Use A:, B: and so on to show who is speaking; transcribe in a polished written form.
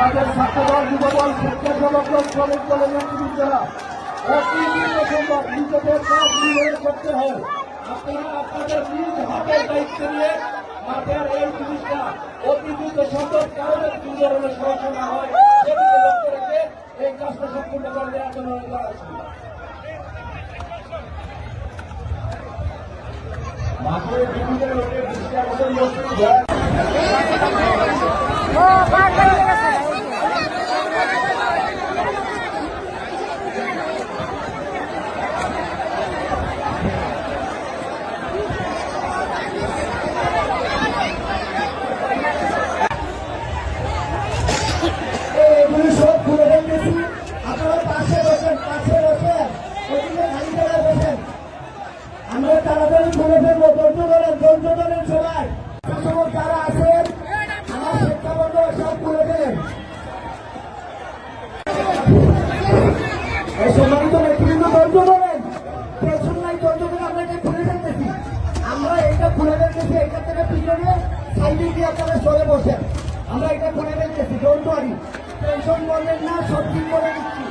A: আমাদের ছাত্রদল যুবদল স্বেচ্ছাসেবক দল শ্রমিক দলের নেতৃবৃন্দরা অতি সম্ভব নিজেদের কাজ নিজেদের করতে হয়। আপনারা আপনাদের নিজ হাতের দায়িত্ব নিয়ে মাঠের এই জিনিসটা অতি দ্রুত সম্ভব কারণে কোন ধরনের সমস্যা না হয় সেদিকে লক্ষ্য রেখে এই কাজটা সম্পূর্ণ করে দেওয়ার জন্য মাঠের বিভিন্ন লোকের দৃষ্টি আকর্ষণ আমরা তাড়াতাড়ি খুলে ফেলবো। ধৈর্য ধরেন সবাই যারা আছেন আমার শিক্ষাবন্ধ সব খুলে ফেলেন। সম্মানিত নেতৃবৃন্দ ধৈর্য ধরেন, টেনশন নাই, ধৈর্য ধরে আমরা এটা খুলে ফেলতেছি। আমরা এটা খুলে ফেলতেছি, এটা থেকে পিছনে সাইডে গিয়ে আপনারা সরে বসেন। আমরা এটা খুলে ফেলতেছি, ডোন্ট ওয়ারি, টেনশন করবেন না, সব ঠিক করে দিচ্ছি।